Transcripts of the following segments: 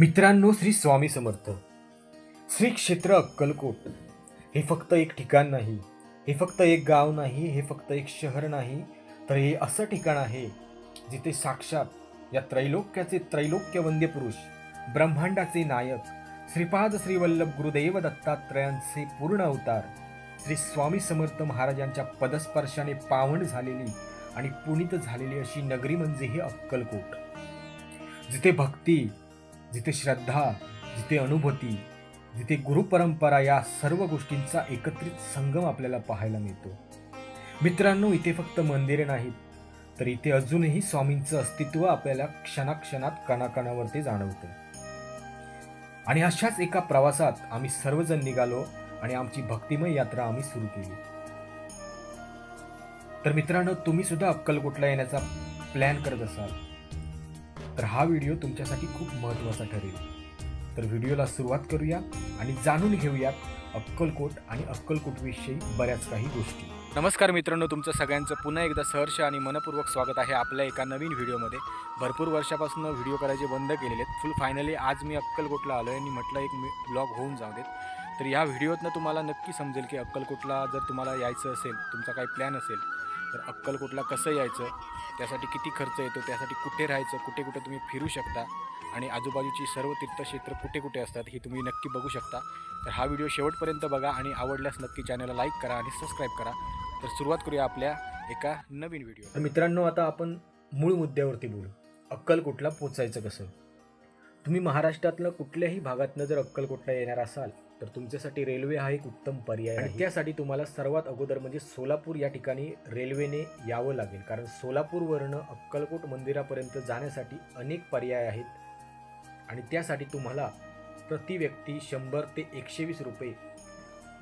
मित्रांनो, श्री स्वामी समर्थ. श्री क्षेत्र अक्कलकोट हे फक्त एक ठिकाण नाही, हे फक्त एक गाव नाही, हे फक्त एक शहर नाही, तर हे असं ठिकाण आहे जिथे साक्षात या त्रैलोक्याचे त्रैलोक्यवंद्य पुरुष, ब्रह्मांडाचे नायक, श्रीपाद श्रीवल्लभ गुरुदेव दत्तात्रयांचे पूर्ण अवतार श्री स्वामी समर्थ महाराजांच्या पदस्पर्शाने पावन झालेली आणि पुनीत झालेली अशी नगरी म्हणजे हे अक्कलकोट. जिथे भक्ती, जिथे श्रद्धा, जिथे अनुभूती, जिथे गुरुपरंपरा या सर्व गोष्टींचा एकत्रित संगम आपल्याला पाहायला मिळतो. मित्रांनो, इथे फक्त मंदिरे नाहीत, तर इथे अजूनही स्वामींचं अस्तित्व आपल्याला क्षणाक्षणात कणाकणावरती जाणवतं. आणि अशाच एका प्रवासात आम्ही सर्वजण निघालो आणि आमची भक्तिमय यात्रा आम्ही सुरू केली. तर मित्रांनो, तुम्ही सुद्धा अक्कलकोटला येण्याचा प्लॅन करत असाल तर हा व्हिडिओ तुमच्यासाठी खूप महत्त्वाचा ठरेल. तर व्हिडिओला सुरुवात करूया आणि जाणून घेऊयात अक्कलकोट आणि अक्कलकोटविषयी बऱ्याच काही गोष्टी. नमस्कार मित्रांनो, तुमचं सगळ्यांचं पुन्हा एकदा सहर्ष आणि मनपूर्वक स्वागत आहे आपल्या एका नवीन व्हिडिओमध्ये. भरपूर वर्षापासून व्हिडिओ करायचे बंद केलेले आहेत. फायनली आज मी अक्कलकोटला आलो आहे आणि म्हटलं एक ब्लॉग होऊन जाऊ देत. तर या व्हिडिओतनं तुम्हाला नक्की समजेल की अक्कलकोटला जर तुम्हाला यायचं असेल, तुमचा काही प्लॅन असेल, तर अक्कलकोटला कसं यायचं, त्यासाठी किती खर्च येतो, त्यासाठी कुठे राहायचं, कुठे कुठे तुम्ही फिरू शकता आणि आजूबाजूची सर्व तीर्थक्षेत्र कुठे कुठे असतात हे तुम्ही नक्की बघू शकता. तर हा व्हिडिओ शेवटपर्यंत बघा आणि आवडल्यास नक्की चॅनलला लाईक करा आणि सबस्क्राईब करा. तर सुरुवात करूया आपल्या एका नवीन व्हिडिओ. तर मित्रांनो, आता आपण मूळ मुद्द्यावरती बोलू. अक्कलकोटला पोचायचं कसं. तुम्ही महाराष्ट्रातलं कुठल्याही भागातनं जर अक्कलकोटला येणार असाल तर तुमच्यासाठी रेल्वे हा एक उत्तम पर्याय आहे. त्यासाठी तुम्हाला सर्वात अगोदर म्हणजे सोलापूर या ठिकाणी रेल्वेने यावं लागेल, कारण सोलापूरवरनं अक्कलकोट मंदिरापर्यंत जाण्यासाठी अनेक पर्याय आहेत आणि त्यासाठी तुम्हाला प्रति व्यक्ती 100 ते 120 रुपये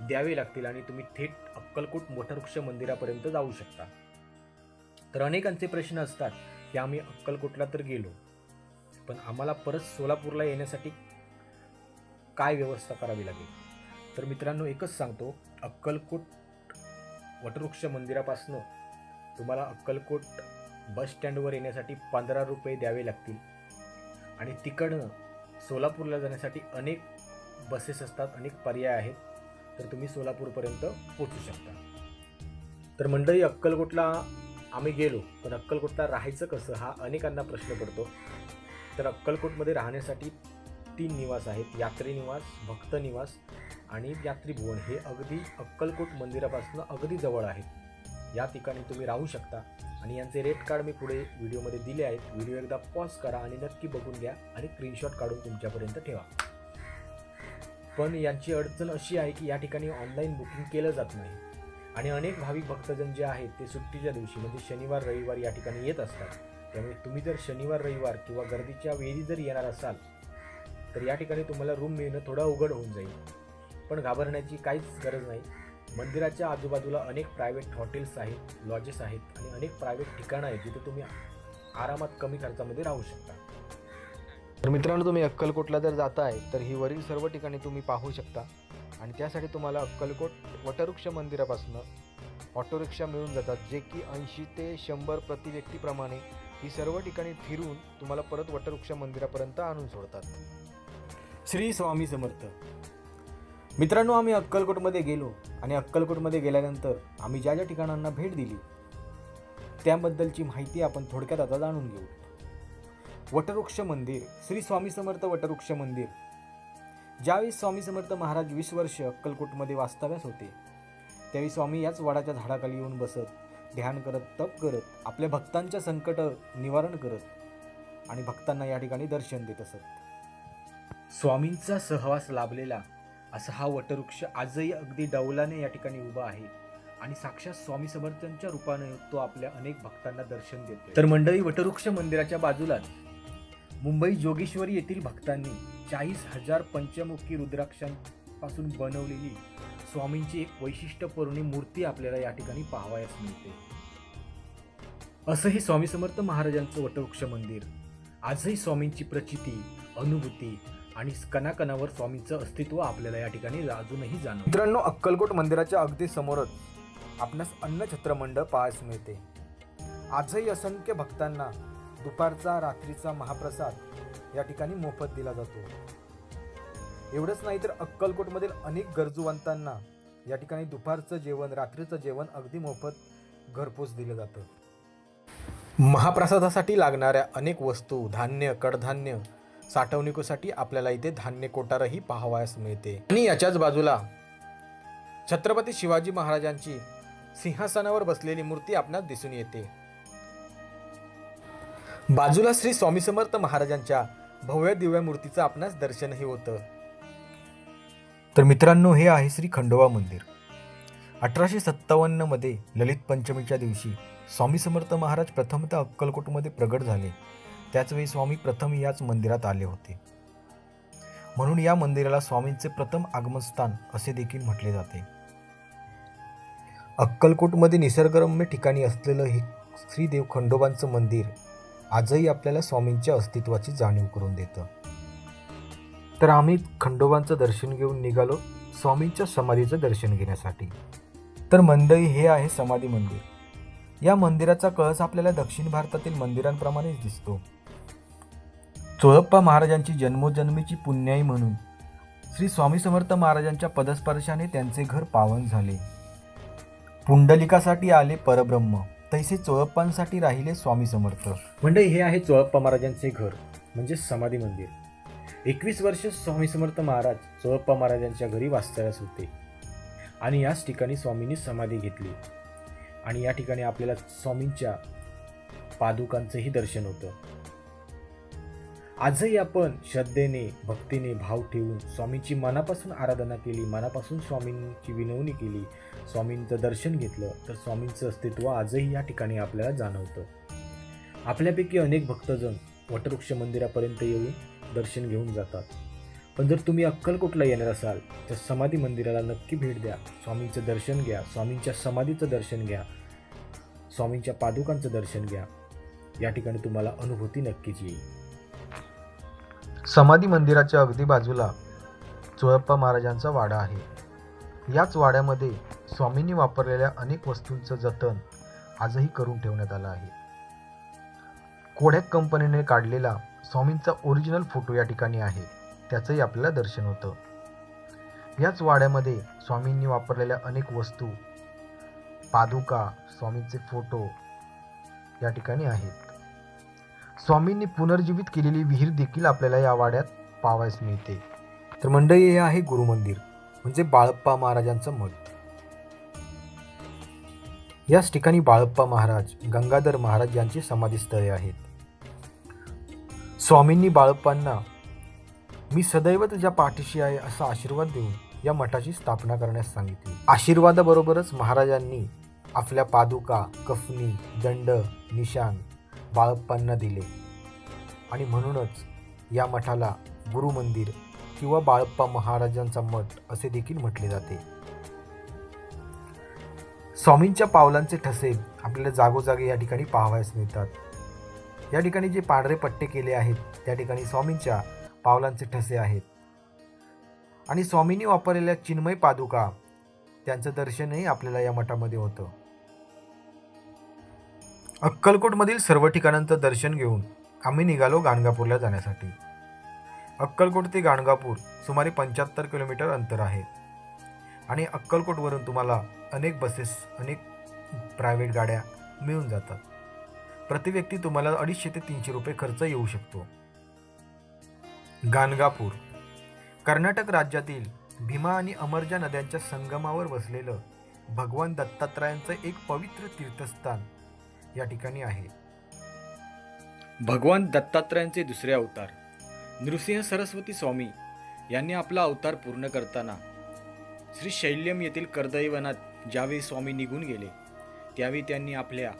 द्यावे लागतील आणि तुम्ही थेट अक्कलकोट वटवृक्ष मंदिरापर्यंत जाऊ शकता. तर अनेकांचे प्रश्न असतात की आम्ही अक्कलकोटला तर गेलो, पण आम्हाला परत सोलापूरला येण्यासाठी काय व्यवस्था करावी लागेल. तर मित्रांनो, एकच सांगतो, अक्कलकोट वटवृक्ष मंदिरापासनं तुम्हाला अक्कलकोट बस स्टँडवर येण्यासाठी 15 रुपये द्यावे लागतील आणि तिकडनं सोलापूरला जाण्यासाठी अनेक बसेस असतात, अनेक पर्याय आहेत, तर तुम्ही सोलापूरपर्यंत पोचू शकता. तर मंडळी, अक्कलकोटला आम्ही गेलो, पण अक्कलकोटला राहायचं कसं हा अनेकांना प्रश्न पडतो. तर अक्कलकोटमध्ये राहण्यासाठी 3 निवास आहेत. यात्री निवास, भक्त निवास आणि यात्रीभुवन. हे अगदी अक्कलकोट मंदिरापासून अगदी जवळ आहेत. या ठिकाणी तुम्ही राहू शकता आणि यांचे रेट कार्ड मी पुढे व्हिडिओमध्ये दिले आहेत. व्हिडिओ एकदा पॉज करा आणि नक्की बघून घ्या आणि स्क्रीनशॉट काढून तुमच्यापर्यंत ठेवा. पण यांची अडचण अशी आहे की या ठिकाणी ऑनलाईन बुकिंग केलं जात नाही आणि अनेक भाविक भक्तजन जे आहेत ते सुट्टीच्या दिवशी म्हणजे शनिवार रविवार या ठिकाणी येत असतात. त्यामुळे तुम्ही जर शनिवार रविवार किंवा गर्दीच्या वेळी जर येणार असाल तर या ठिकाणी तुम्हाला रूम मिळणं थोडं अवघड होऊन जाईल. पण घाबरण्याची काहीच गरज नाही. मंदिराच्या आजूबाजूला अनेक प्रायव्हेट हॉटेल्स आहेत, लॉजेस आहेत आणि अनेक प्रायव्हेट ठिकाणं आहेत जिथे तुम्ही आरामात कमी खर्चामध्ये राहू शकता. तर मित्रांनो, तुम्ही अक्कलकोटला जर जाताय तर ही वरील सर्व ठिकाणी तुम्ही पाहू शकता आणि त्यासाठी तुम्हाला अक्कलकोट वटवृक्ष मंदिरापासून ऑटो रिक्षा मिळून जातात, जे की 80 ते 100 प्रति व्यक्तीप्रमाणे ही सर्व ठिकाणी फिरून तुम्हाला परत वटवृक्ष मंदिरापर्यंत आणून सोडतात. श्री स्वामी समर्थ. मित्रांनो, आम्ही अक्कलकोटमध्ये गेलो आणि अक्कलकोटमध्ये गेल्यानंतर आम्ही ज्या ज्या ठिकाणांना भेट दिली त्याबद्दलची माहिती आपण थोडक्यात आता जाणून घेऊ. वटवृक्ष मंदिर, श्री स्वामी समर्थ वटवृक्ष मंदिर. ज्यावेळी स्वामी समर्थ महाराज 20 वर्ष अक्कलकोटमध्ये वास्तव्यास होते, त्यावेळी स्वामी याच वडाच्या झाडाखाली येऊन बसत, ध्यान करत, तप करत, आपल्या भक्तांच्या संकट निवारण करत आणि भक्तांना या ठिकाणी दर्शन देत असत. स्वामींचा सहवास लाभलेला असा हा वटवृक्ष आजही अगदी डौलाने या ठिकाणी उभा आहे आणि साक्षात स्वामी समर्थांच्या रूपाने तो आपल्या अनेक भक्तांना दर्शन देतो. तर मंडळी, वटवृक्ष मंदिराच्या बाजूलाच मुंबई जोगेश्वरी येथील भक्तांनी 40,000 पंचमुखी रुद्राक्षांपासून बनवलेली स्वामींची एक वैशिष्ट्यपूर्ण मूर्ती आपल्याला या ठिकाणी पाहावयास मिळते. असं हे स्वामी समर्थ महाराजांचं वटवृक्ष मंदिर आजही स्वामींची प्रचिती, अनुभूती आणि कणाकणावर स्वामींचं अस्तित्व आपल्याला या ठिकाणी अजूनही जाणवतं. मित्रांनो, अक्कलकोट मंदिराच्या अगदी समोरच आपणास अन्नछत्र मंडळ पाहायला मिळते. आजही असंख्य भक्तांना दुपारचा, रात्रीचा महाप्रसाद या ठिकाणी मोफत दिला जातो. एवढंच नाही तर अक्कलकोटमधील अनेक गरजूवंतांना या ठिकाणी दुपारचं जेवण, रात्रीचं जेवण अगदी मोफत घरपोच दिलं जातं. महाप्रसादासाठी लागणाऱ्या अनेक वस्तू, धान्य, कडधान्य साठवणुकीसाठी आपल्याला इथे धान्य कोठारही पाहावयास मिळते. आणि याच्याच बाजूला छत्रपती शिवाजी महाराजांची सिंहासनावर बसलेली मूर्ती आपणास दिसून येते. बाजूला श्री स्वामी समर्थ महाराजांच्या भव्य दिव्य मूर्तीचं आपणास दर्शनही होतं. तर मित्रांनो, हे आहे श्री खंडोबा मंदिर. 1857 मध्ये ललित पंचमीच्या दिवशी स्वामी समर्थ महाराज प्रथमतः अक्कलकोटमध्ये प्रगट झाले. त्याचवेळी स्वामी प्रथम याच मंदिरात आले होते. म्हणून या मंदिराला स्वामींचे प्रथम आगमनस्थान असे देखील म्हटले जाते. अक्कलकोटमध्ये निसर्गरम्य ठिकाणी असलेलं हे श्री देव खंडोबांचं मंदिर आजही आपल्याला स्वामींच्या अस्तित्वाची जाणीव करून देतं. तर आम्ही खंडोबांचं दर्शन घेऊन निघालो स्वामींच्या समाधीचं दर्शन घेण्यासाठी. तर मंडळी, हे आहे समाधी मंदिर. या मंदिराचा कळस आपल्याला दक्षिण भारतातील मंदिरांप्रमाणेच दिसतो. चोळप्पा महाराजांची जन्मोजन्मीची पुण्याई म्हणून श्री स्वामी समर्थ महाराजांच्या पदस्पर्शाने त्यांचे घर पावन झाले. पुंडलिकासाठी आले परब्रह्म, तैसे चोळप्पांसाठी राहिले स्वामी समर्थ. मंडळी, हे आहे चोळप्पा महाराजांचे घर म्हणजे समाधी मंदिर. 21 वर्ष स्वामी समर्थ महाराज चोळप्पा महाराजांच्या घरी वास्तव्यास होते आणि याच ठिकाणी स्वामींनी समाधी घेतली. आणि या ठिकाणी आपल्याला स्वामींच्या पादुकांचंही दर्शन होतं. आजही आपण श्रद्धेने, भक्तीने भाव ठेवून स्वामींची मनापासून आराधना केली, मनापासून स्वामींची विनवणी केली, स्वामींचं दर्शन घेतलं तर स्वामींचं अस्तित्व आजही या ठिकाणी आपल्याला जाणवतं. आपल्यापैकी अनेक भक्तजण वटवृक्ष मंदिरापर्यंत येऊन दर्शन घेऊन जातात. पण जर तुम्ही अक्कलकोटला येणार असाल तर समाधी मंदिराला नक्की भेट द्या. स्वामींचं दर्शन घ्या, स्वामींच्या समाधीचं दर्शन घ्या, स्वामींच्या पादुकांचं दर्शन घ्या. या ठिकाणी तुम्हाला अनुभूती नक्कीच येईल. समाधी मंदिराच्या अगदी बाजूला चोळप्पा महाराजांचा वाडा आहे. याच वाड्यामध्ये स्वामींनी वापरलेल्या अनेक वस्तूंचं जतन आजही करून ठेवण्यात आलं आहे. कोडॅक कंपनीने काढलेला स्वामींचा ओरिजिनल फोटो या ठिकाणी आहे. त्याचंही आपल्याला दर्शन होतं. याच वाड्यामध्ये स्वामींनी वापरलेल्या अनेक वस्तू, पादुका, स्वामींचे फोटो या ठिकाणी आहेत. स्वामींनी पुनर्जीवित केलेली विहीर देखील आपल्याला या वाड्यात पाहावयास मिळते. तर मंडळी, हे आहे गुरुमंदिर म्हणजे बाळप्पा महाराजांचं मठ. याच ठिकाणी बाळप्पा महाराज, गंगाधर महाराज यांची समाधीस्थळे आहेत. स्वामींनी बाळप्पांना मी सदैव तुझ्या पाठीशी आहे असा आशीर्वाद देऊन या मठाची स्थापना करण्यास सांगितली. आशीर्वादाबरोबरच महाराजांनी आपल्या पादुका, कफनी, दंड, निशाण बाळप्पांना दिले आणि म्हणूनच या मठाला गुरुमंदिर किंवा बाळप्पा महाराजांचा मठ असे देखील म्हटले जाते. स्वामींच्या पावलांचे ठसे आपल्याला जागोजागी या ठिकाणी पाहावयास मिळतात. या ठिकाणी जे पांढरे पट्टे केले आहेत त्या ठिकाणी स्वामींच्या पावलांचे ठसे आहेत आणि स्वामींनी वापरलेल्या चिन्मय पादुका त्यांचं दर्शनही आपल्याला या मठामध्ये होतं. अक्कलकोटमधील सर्व ठिकाणांचं दर्शन घेऊन आम्ही निघालो गाणगापूरला जाण्यासाठी. अक्कलकोट ते गाणगापूर सुमारे 75 किलोमीटर अंतर आहे आणि अक्कलकोटवरून तुम्हाला अनेक बसेस, अनेक प्रायव्हेट गाड्या मिळून जातात. प्रति व्यक्ती तुम्हाला 250 ते 300 रुपये खर्च येऊ शकतो. गाणगापूर कर्नाटक राज्यातील भीमा आणि अमरजा नद्यांच्या संगमावर वसलेलं भगवान दत्तात्रयांचं एक पवित्र तीर्थस्थान या ठिकाणी आहे. भगवान दत्तात्रयांचे दुसरे अवतार नृसिंह सरस्वती स्वामी यांनी आपला अवतार पूर्ण करताना श्री शैल्यम येथील कर्दईवनात ज्यावेळी स्वामी निघून गेले त्यावेळी त्यांनी आपल्या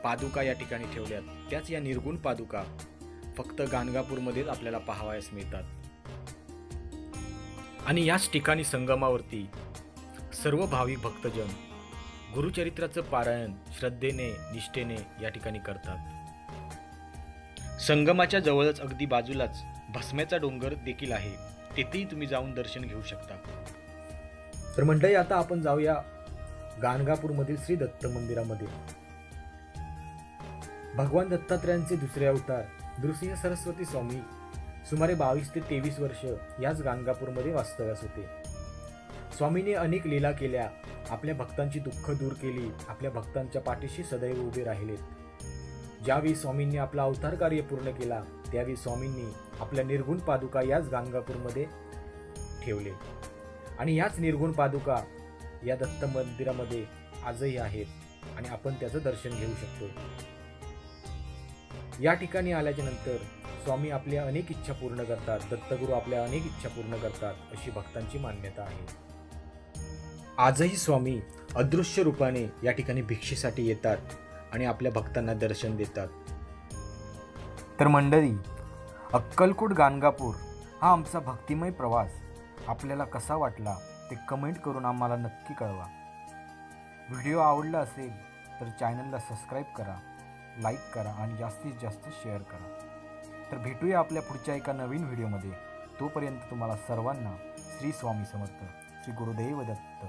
पादुका या ठिकाणी ठेवल्यात. त्याच या निर्गुण पादुका फक्त गाणगापूरमध्येच आपल्याला पाहावयास मिळतात. आणि याच ठिकाणी संगमावरती सर्व भाविक भक्तजन गुरुचरित्राचं पारायण श्रद्धेने, निष्ठेने या ठिकाणी करतात. संगमाच्या जवळच अगदी बाजूलाच भस्म्याचा डोंगर देखील आहे. तेथेही तुम्ही जाऊन दर्शन घेऊ शकता. तर मंडळी, आता आपण जाऊया गाणगापूरमधील श्री दत्त मंदिरामध्ये. भगवान दत्तात्रयांचे दुसरे अवतार नृसिंह सरस्वती स्वामी सुमारे 22 ते 23 वर्ष याच गाणगापूरमध्ये वास्तव्यास होते. स्वामींनी अनेक लीला केल्या, आपल्या भक्तांची दुःख दूर केली, आपल्या भक्तांच्या पाठीशी सदैव उभे राहिलेत. ज्यावेळी स्वामींनी आपला अवतार कार्य पूर्ण केला, त्यावेळी स्वामींनी आपल्या निर्गुण पादुका याच गाणगापूरमध्ये ठेवले आणि याच निर्गुण पादुका या दत्त मंदिरामध्ये आजही आहेत आणि आपण त्याचं दर्शन घेऊ शकतो. या ठिकाणी आल्याच्या नंतर स्वामी आपल्या अनेक इच्छा पूर्ण करतात, दत्तगुरू आपल्या अनेक इच्छा पूर्ण करतात, अशी भक्तांची मान्यता आहे. आजही स्वामी अदृश्य रूपाने या ठिकाणी भिक्षेसाठी येतात आणि आपल्या भक्तांना दर्शन देतात. तर मंडळी, अक्कलकोट गाणगापूर हा आमचा भक्तिमय प्रवास आपल्याला कसा वाटला ते कमेंट करून आम्हाला नक्की कळवा. व्हिडिओ आवडला असेल तर चॅनलला सबस्क्राईब करा, लाईक करा आणि जास्तीत जास्त शेअर करा. तर भेटूया आपल्या पुढच्या एका नवीन व्हिडिओमध्ये. तोपर्यंत तुम्हाला सर्वांना श्री स्वामी समर्थ, श्री गुरुदेव दत्त.